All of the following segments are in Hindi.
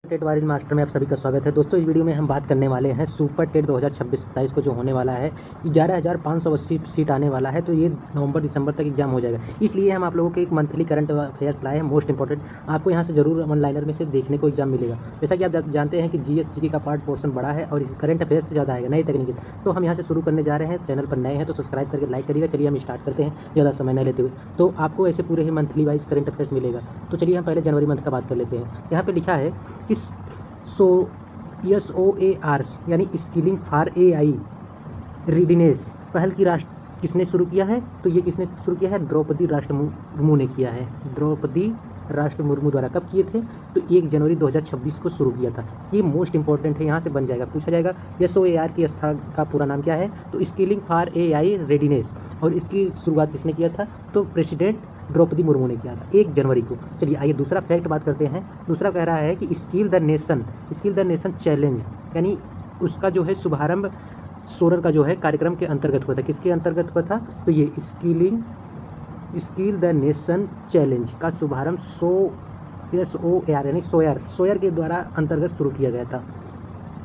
टेट वारियर मास्टर में आप सभी का स्वागत है। दोस्तों इस वीडियो में हम बात करने वाले हैं सुपर टेट 2026-27 को जो होने वाला है। 11,580 सीट आने वाला है, तो ये नवंबर दिसंबर तक एग्जाम हो जाएगा। इसलिए हम आप लोगों के एक मंथली करंट अफेयर्स लाए हैं, मोस्ट इंपॉर्टेंट। आपको यहाँ से जरूर ऑनलाइनर में से देखने को एग्जाम मिलेगा। जैसा कि आप जानते हैं कि जीएस का पार्ट पोर्सन बड़ा है और इस करंट अफेयर्स से ज़्यादा आएगा नई तकनीकी। तो हम यहाँ से शुरू करने जा रहे हैं। चैनल पर नए हैं तो सब्सक्राइब करके लाइक करिएगा। चलिए हम स्टार्ट करते हैं ज़्यादा समय न लेते हुए। तो आपको ऐसे पूरे ही मंथली वाइज करंट अफेयर्स मिलेगा। तो चलिए हम पहले जनवरी मंथ का बात कर लेते हैं। यहाँ पर लिखा है कि SOAR यानी स्किलिंग फॉर AI रीडिनेस पहल की राष्ट्र किसने शुरू किया है? तो ये किसने शुरू किया है? द्रौपदी राष्ट्र मुर्मू ने किया है। द्रौपदी राष्ट्र मुर्मू द्वारा कब किए थे? तो 1 जनवरी 2026 को शुरू किया था। ये मोस्ट इंपॉर्टेंट है, यहाँ से बन जाएगा, पूछा जाएगा। SOAR की संस्था का पूरा नाम क्या है? तो स्किलिंग फॉर AI रेडिनेस। और इसकी शुरुआत किसने किया था? तो प्रेसिडेंट द्रौपदी मुर्मू ने किया था 1 जनवरी को। चलिए आइए दूसरा फैक्ट बात करते हैं। दूसरा कह रहा है कि स्किल द नेशन चैलेंज यानी उसका जो है शुभारंभ सोरर का जो है कार्यक्रम के अंतर्गत हुआ था। किसके अंतर्गत हुआ था? तो ये स्किल द नेशन चैलेंज का शुभारंभ SOAR यानी सोयर के द्वारा अंतर्गत शुरू किया गया था।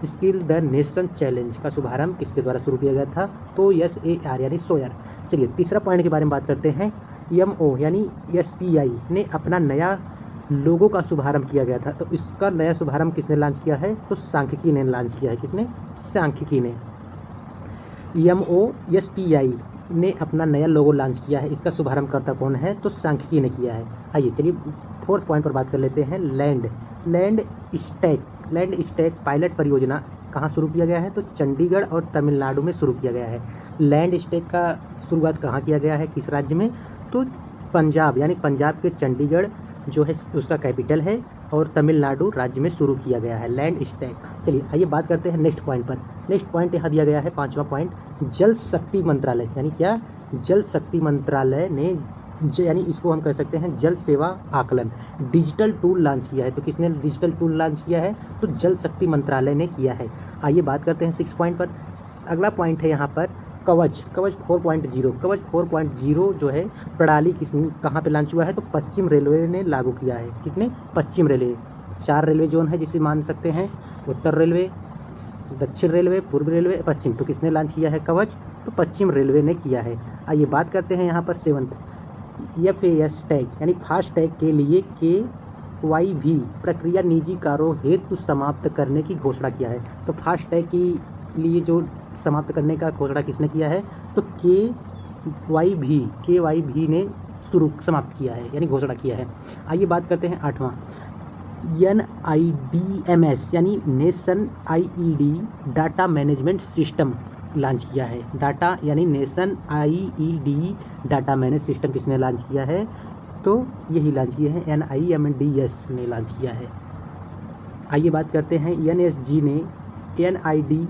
स्किल द नेशन चैलेंज का शुभारंभ किसके द्वारा शुरू किया गया था? तो SAR यानी सोयर। चलिए तीसरा पॉइंट के बारे में बात करते हैं। MO यानी SPI ने अपना नया लोगो का शुभारंभ किया गया था। तो इसका नया शुभारंभ किसने लॉन्च किया है? तो सांख्यिकी ने लॉन्च किया है। किसने? सांख्यिकी ने। MO SPI ने अपना नया लोगो लॉन्च किया है। इसका शुभारंभ करता कौन है? तो सांख्यिकी ने किया है। आइए चलिए फोर्थ पॉइंट पर बात कर लेते हैं। लैंड स्टैक पायलट परियोजना कहाँ शुरू किया गया है? तो चंडीगढ़ और तमिलनाडु में शुरू किया गया है। लैंड स्टैक का शुरुआत कहाँ किया गया है? किस राज्य में? तो पंजाब यानी पंजाब के चंडीगढ़ जो है उसका कैपिटल है और तमिलनाडु राज्य में शुरू किया गया है लैंड स्टैक। चलिए आइए बात करते हैं नेक्स्ट पॉइंट पर। नेक्स्ट पॉइंट यहाँ दिया गया है 5वां पॉइंट। जल शक्ति मंत्रालय यानी क्या? जल शक्ति मंत्रालय ने यानी इसको हम कह सकते हैं जल सेवा आकलन डिजिटल टूल लॉन्च किया है। तो किसने डिजिटल टूल लॉन्च किया है? तो जल शक्ति मंत्रालय ने किया है। आइए बात करते हैं 6 पॉइंट पर। अगला पॉइंट है यहाँ पर कवच 4.0। कवच 4.0 जो है प्रणाली कहाँ पे लॉन्च हुआ है? तो पश्चिम रेलवे ने लागू किया है। किसने? पश्चिम रेलवे। 4 रेलवे जोन है जिसे मान सकते हैं, उत्तर रेलवे, दक्षिण रेलवे, पूर्व रेलवे, पश्चिम। तो किसने लॉन्च किया है कवच? तो पश्चिम रेलवे ने किया है। आइए बात करते हैं यहाँ पर 7th FAS टैग यानी फास्ट टैग के लिए KYV प्रक्रिया निजी कारों हेतु समाप्त करने की घोषणा किया है। तो फास्ट टैग की लिए जो समाप्त करने का घोषणा किसने किया है? तो KYV ने समाप्त किया है यानी घोषणा किया है। आइए बात करते हैं 8वां NIDMS यानी nation IED data management system launch किया है। डाटा यानी nation IED data manage system किसने लॉन्च किया है? तो यही लॉन्च किया है NIMDS ने लॉन्च किया है। आइए बात करते हैं NSG ने NIDMS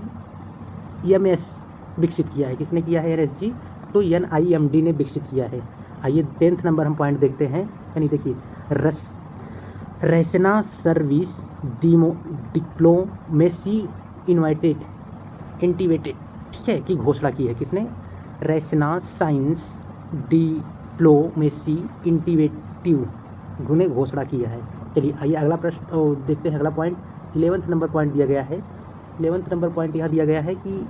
विकसित किया है। किसने किया है? NSG। तो NIMD ने विकसित किया है। आइए 10th नंबर हम पॉइंट देखते हैं। यानी देखिए रैसना सर्विस डिप्लोमेसी इंटीवेटेड ठीक है की घोषणा की है। किसने? रैसना साइंस डिप्लोमेसी इंटीवेटिव ने घोषणा किया है। चलिए आइए अगला प्रश्न देखते हैं। अगला पॉइंट 11th नंबर पॉइंट दिया गया है। 11th नंबर पॉइंट यहाँ दिया गया है कि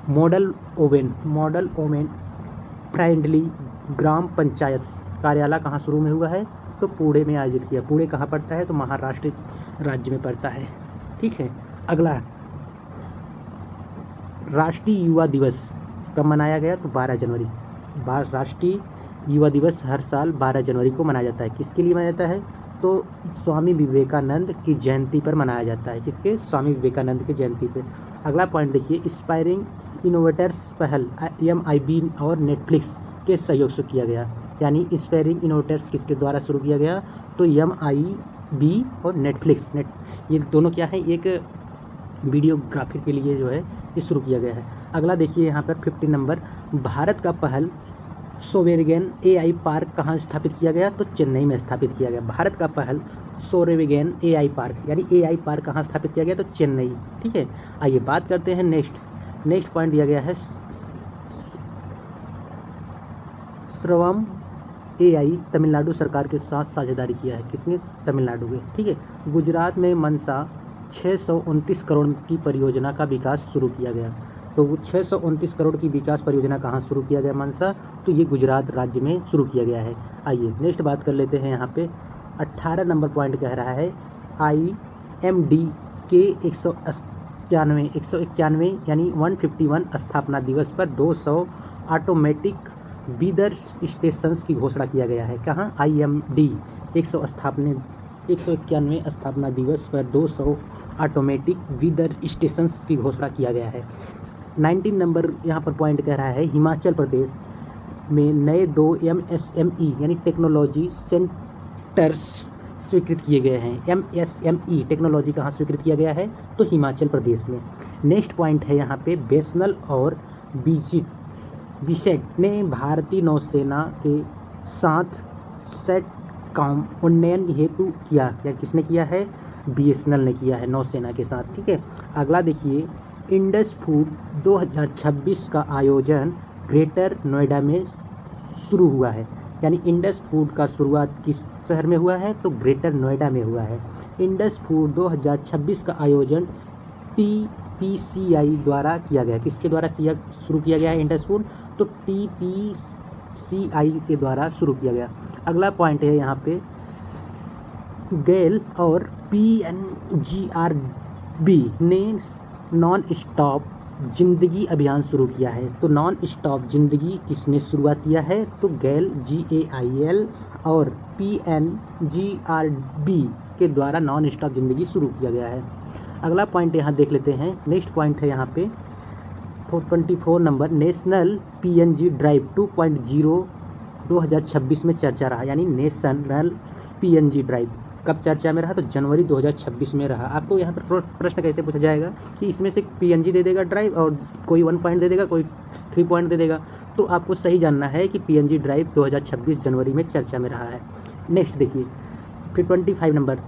मॉडल ओवन फ्रेंडली ग्राम पंचायत कार्यालय कहाँ शुरू में हुआ है? तो पुणे में आयोजित किया। पुणे कहाँ पड़ता है? तो महाराष्ट्र राज्य में पड़ता है। ठीक है। अगला राष्ट्रीय युवा दिवस कब मनाया गया? तो 12 जनवरी। राष्ट्रीय युवा दिवस हर साल 12 जनवरी को मनाया जाता है। किसके लिए मनाया जाता है? तो स्वामी विवेकानंद की जयंती पर मनाया जाता है। किसके? स्वामी विवेकानंद की जयंती पर। अगला पॉइंट देखिए इंस्पायरिंग इनोवेटर्स पहल MIB और नेटफ्लिक्स के सहयोग से किया गया। यानी इंस्पायरिंग इनोवेटर्स किसके द्वारा शुरू किया गया? तो MIB और नेटफ्लिक्स ये दोनों क्या है? एक वीडियोग्राफी के लिए जो है ये शुरू किया गया है। अगला देखिए यहाँ पर 15 नंबर भारत का पहल सोवेरिगन AI पार्क कहाँ स्थापित किया गया? तो चेन्नई में स्थापित किया गया। भारत का पहल सोवेरिगन AI पार्क यानी AI पार्क कहाँ स्थापित किया गया? तो चेन्नई। ठीक है। आइए बात करते हैं नेक्स्ट पॉइंट दिया गया है श्रवम AI तमिलनाडु सरकार के साथ साझेदारी किया है। किसने? तमिलनाडु के। ठीक है। गुजरात में मनसा 629 करोड़ की परियोजना का विकास शुरू किया गया। तो 629 करोड़ की विकास परियोजना कहाँ शुरू किया गया? मनसा। तो ये गुजरात राज्य में शुरू किया गया है। आइए नेक्स्ट बात कर लेते हैं। यहाँ पे 18 नंबर पॉइंट कह रहा है IMD के 191 यानी 151 स्थापना दिवस पर 200 ऑटोमेटिक वीदर स्टेशंस की घोषणा किया गया है। कहाँ? IMD 191 स्थापना दिवस पर 200 ऑटोमेटिक वीदर स्टेशंस की घोषणा किया गया है। 19 नंबर यहाँ पर पॉइंट कह रहा है हिमाचल प्रदेश में नए 2 MSME यानी टेक्नोलॉजी सेंटर्स स्वीकृत किए गए हैं। MSME टेक्नोलॉजी कहाँ स्वीकृत किया गया है? तो हिमाचल प्रदेश में। नेक्स्ट पॉइंट है यहाँ पे बेसनल और बिसेट ने भारतीय नौसेना के साथ सेट काम उन्नयन हेतु किया, या किसने किया है? BSNL ने किया है नौसेना के साथ। ठीक है। अगला देखिए, इंडस फूड 2026 का आयोजन ग्रेटर नोएडा में शुरू हुआ है। यानी इंडस फूड का शुरुआत किस शहर में हुआ है? तो ग्रेटर नोएडा में हुआ है। इंडस फूड 2026 का आयोजन TPCI द्वारा किया गया। किसके द्वारा शुरू किया गया है इंडस फूड? तो TPCI के द्वारा शुरू किया गया। अगला पॉइंट है यहाँ पे गेल और PNGRB ने नॉन स्टॉप जिंदगी अभियान शुरू किया है। तो नॉन स्टॉप जिंदगी किसने शुरुआत किया है? तो गेल GAIL और PNGRB के द्वारा नॉन स्टॉप जिंदगी शुरू किया गया है। अगला पॉइंट यहाँ देख लेते हैं। नेक्स्ट पॉइंट है यहाँ पे 24 नंबर नेशनल PNG ड्राइव 2.0 2026 में चर्चा रहा। यानी नेशनल PNG ड्राइव कब चर्चा में रहा? तो जनवरी 2026 में रहा। आपको यहाँ पर प्रश्न कैसे पूछा जाएगा कि इसमें से PNG दे देगा ड्राइव और कोई 1 पॉइंट दे देगा, कोई 3 पॉइंट दे देगा। तो आपको सही जानना है कि PNG ड्राइव 2026 जनवरी में चर्चा में रहा है। नेक्स्ट देखिए, फिर 25 नंबर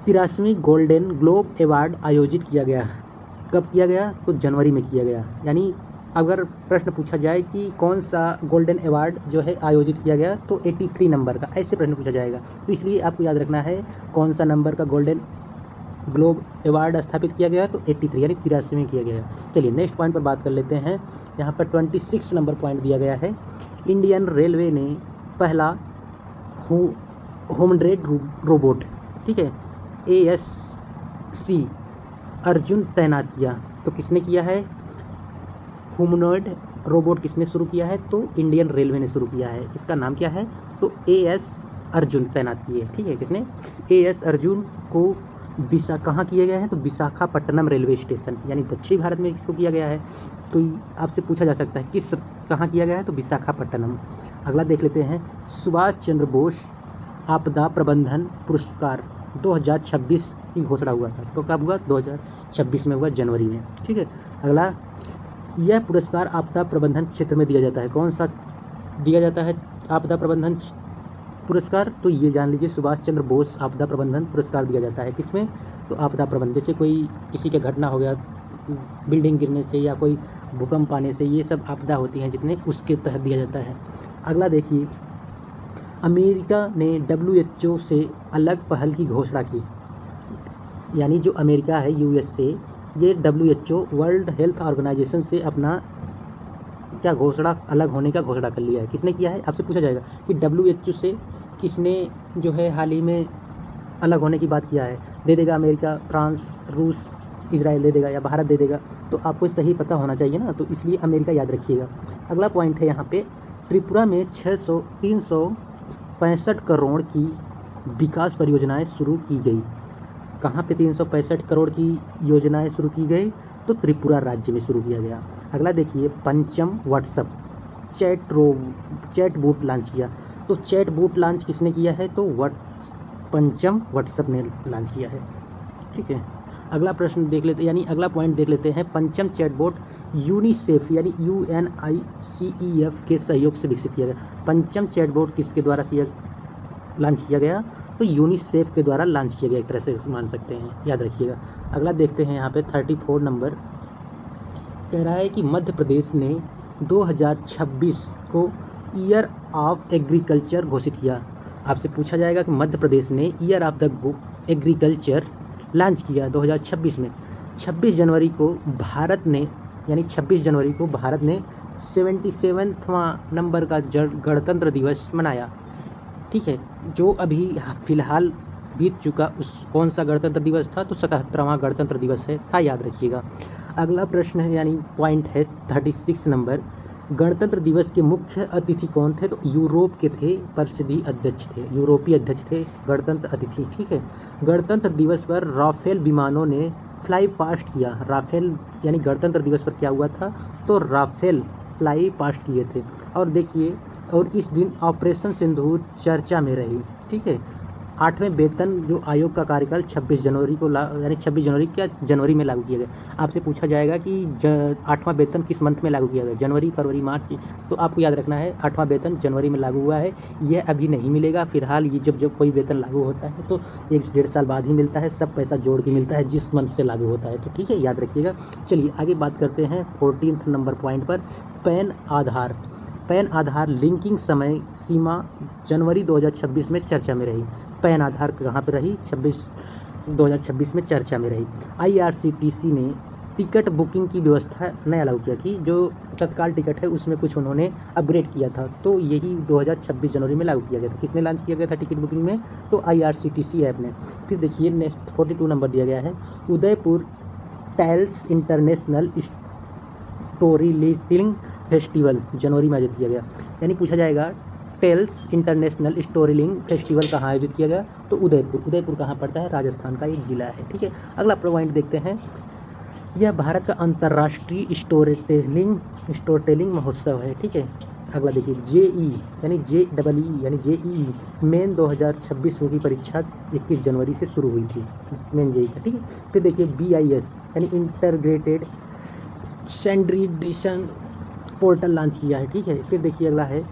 83वीं गोल्डन ग्लोब अवार्ड आयोजित किया गया। कब किया गया? तो जनवरी में किया गया। यानी अगर प्रश्न पूछा जाए कि कौन सा गोल्डन अवार्ड जो है आयोजित किया गया, तो 83 नंबर का ऐसे प्रश्न पूछा जाएगा। तो इसलिए आपको याद रखना है कौन सा नंबर का गोल्डन ग्लोब अवार्ड स्थापित किया गया, तो 83 यानी 83 में किया गया। चलिए नेक्स्ट पॉइंट पर बात कर लेते हैं। यहाँ पर 26 नंबर पॉइंट दिया गया है इंडियन रेलवे ने पहला ह्यूमनॉइड रोबोट, ठीक है, ASC अर्जुन तैनात किया। तो किसने किया है? ह्यूमनॉइड रोबोट किसने शुरू किया है? तो इंडियन रेलवे ने शुरू किया है। इसका नाम क्या है? तो AS अर्जुन तैनात किए। ठीक है, किसने? AS अर्जुन को कहाँ किए गए हैं? तो विशाखापट्टनम रेलवे स्टेशन, यानी दक्षिण भारत में इसको किया गया है। तो आपसे पूछा जा सकता है किस कहाँ किया गया है? तो विशाखापट्टनम। अगला देख लेते हैं, सुभाष चंद्र बोस आपदा प्रबंधन पुरस्कार 2026 की घोषणा हुआ था। तो कब हुआ? 2026 में हुआ, जनवरी में। ठीक है। अगला, यह पुरस्कार आपदा प्रबंधन क्षेत्र में दिया जाता है। कौन सा दिया जाता है आपदा प्रबंधन पुरस्कार? तो ये जान लीजिए, सुभाष चंद्र बोस आपदा प्रबंधन पुरस्कार दिया जाता है। किसमें? तो आपदा प्रबंधन, जैसे कोई किसी का घटना हो गया, बिल्डिंग गिरने से या कोई भूकंप आने से, ये सब आपदा होती हैं जितने, उसके तहत दिया जाता है। अगला देखिए, अमेरिका ने WHO से अलग पहल की घोषणा की। यानी जो अमेरिका है, USA, ये WHO वर्ल्ड हेल्थ ऑर्गेनाइजेशन से अपना क्या घोषणा, अलग होने का घोषणा कर लिया है। किसने किया है? आपसे पूछा जाएगा कि WHO से किसने जो है हाल ही में अलग होने की बात किया है। दे देगा अमेरिका, फ्रांस, रूस, इजराइल दे देगा, या भारत दे देगा। तो आपको सही पता होना चाहिए ना, तो इसलिए अमेरिका याद रखिएगा। अगला पॉइंट है यहाँ पे, त्रिपुरा में 365 करोड़ की विकास परियोजनाएं शुरू की गई। कहाँ पे 365 करोड़ की योजनाएं शुरू की गई? तो त्रिपुरा राज्य में शुरू किया गया। अगला देखिए, पंचम व्हाट्सएप चैट बूट लॉन्च किया। तो चैट बूट लॉन्च किसने किया है? तो पंचम व्हाट्सएप ने लॉन्च किया है। ठीक है। अगला प्रश्न देख लेते, यानी अगला पॉइंट देख लेते हैं, पंचम चैटबॉट यूनिसेफ यानी UNICEF के सहयोग से विकसित किया गया। पंचम चैटबॉट किसके द्वारा लॉन्च किया गया? तो यूनिसेफ के द्वारा लॉन्च किया गया, एक तरह से मान सकते हैं, याद रखिएगा। अगला देखते हैं यहाँ पे 34 नंबर कह रहा है कि मध्य प्रदेश ने 2026 को ईयर ऑफ एग्रीकल्चर घोषित किया? आपसे पूछा जाएगा कि मध्य प्रदेश ने year of the agriculture launch किया 2026 में। 26 जनवरी को भारत ने 77वां नंबर का गणतंत्र दिवस मनाया। ठीक है, जो अभी फ़िलहाल बीत चुका उस कौन सा गणतंत्र दिवस था? तो 77वां गणतंत्र दिवस था, याद रखिएगा। अगला प्रश्न है यानी पॉइंट है 36 नंबर, गणतंत्र दिवस के मुख्य अतिथि कौन थे? तो यूरोप के थे, परिषदीय अध्यक्ष थे, यूरोपीय अध्यक्ष थे गणतंत्र अतिथि। ठीक है, गणतंत्र दिवस पर राफेल विमानों ने फ्लाई पास्ट किया। राफेल यानी गणतंत्र दिवस पर क्या हुआ था? तो राफेल फ्लाई पास्ट किए थे। और देखिए, और इस दिन ऑपरेशन सिंदूर चर्चा में रही। ठीक है, 8वें वेतन जो आयोग का कार्यकाल 26 जनवरी को यानी 26 जनवरी क्या जनवरी में लागू किया गया। आपसे पूछा जाएगा कि 8वां वेतन किस मंथ में लागू किया गया? जनवरी, फरवरी, मार्च। तो आपको याद रखना है 8वां वेतन जनवरी में लागू हुआ है। यह अभी नहीं मिलेगा फिलहाल। ये जब कोई वेतन लागू होता है तो 1-1.5 साल बाद ही मिलता है। सब पैसा जोड़ के मिलता है जिस मंथ से लागू होता है। तो ठीक है, याद रखिएगा। चलिए आगे बात करते हैं 14 नंबर पॉइंट पर, पैन आधार। पैन आधार लिंकिंग समय सीमा जनवरी 2026 में चर्चा में रही। पैन आधार कहाँ पर रही? 2026 में चर्चा में रही। IRCTC ने टिकट बुकिंग की व्यवस्था नया लागू किया कि जो तत्काल टिकट है उसमें कुछ उन्होंने अपग्रेड किया था, तो यही 2026 जनवरी में लागू किया गया था। किसने लॉन्च किया गया था टिकट बुकिंग में? तो IRCTC ऐप ने। फिर देखिए नेक्स्ट 42 नंबर दिया गया है, Udaipur tales international storytelling festival जनवरी में आयोजित किया गया। यानी पूछा जाएगा टेल्स इंटरनेशनल स्टोरीलिंग फेस्टिवल कहाँ आयोजित किया गया? तो उदयपुर कहाँ पड़ता है? राजस्थान का एक जिला है। ठीक है, अगला पॉइंट देखते हैं, यह भारत का अंतर्राष्ट्रीय स्टोरी टेलिंग महोत्सव है। ठीक है, अगला देखिए JEE यानी JEE मेन 2026 की परीक्षा 21 जनवरी से शुरू हुई थी, मेन JEE का। ठीक है, फिर देखिए BIS यानी इंटीग्रेटेड स्टैंडर्डाइजेशन पोर्टल लॉन्च किया है। ठीक है, फिर देखिए अगला है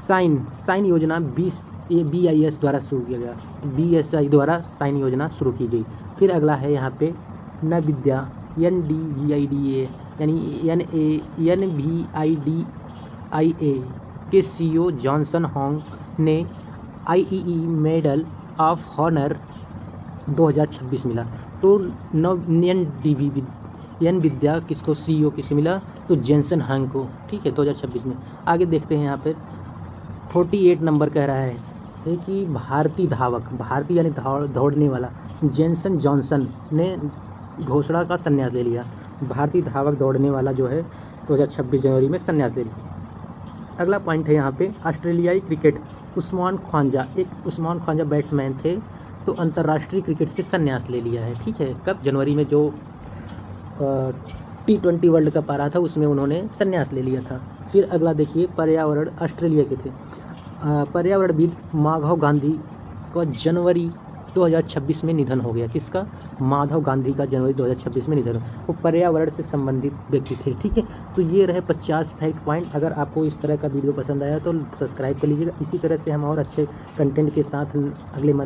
साइन योजना BIS द्वारा शुरू किया गया। BSI द्वारा साइन योजना शुरू की गई। फिर अगला है यहाँ पे NVIDIA NDVIDA यानी NVIDIA के CEO जॉनसन होंग ने IEE मेडल ऑफ हॉनर 2026 मिला। तो NVIDIA किसको CEO किसे मिला? तो जेंसन हंग को। ठीक है, 2026 में। आगे देखते हैं यहाँ पे 48 नंबर कह रहा है कि भारतीय यानी दौड़ने वाला जेंसन जॉनसन ने घोषणा का संन्यास ले लिया। भारतीय धावक दौड़ने वाला जो है 2026 जनवरी में संन्यास ले लिया। अगला पॉइंट है यहाँ पे ऑस्ट्रेलियाई क्रिकेट, उस्मान ख्वाजा बैट्समैन थे, तो अंतर्राष्ट्रीय क्रिकेट से संन्यास ले लिया है। ठीक है, कब? जनवरी में जो T20 वर्ल्ड कप आ रहा था उसमें उन्होंने संन्यास ले लिया था। फिर अगला देखिए पर्यावरण, ऑस्ट्रेलिया के थे पर्यावरणविद माधव गांधी का जनवरी 2026 में निधन हो गया। किसका? माधव गांधी का जनवरी 2026 में निधन। वो पर्यावरण से संबंधित व्यक्ति थे। ठीक है, तो ये रहे 50 फैक्ट पॉइंट। अगर आपको इस तरह का वीडियो पसंद आया तो सब्सक्राइब कर लीजिएगा। इसी तरह से हम और अच्छे कंटेंट के साथ अगले मंथ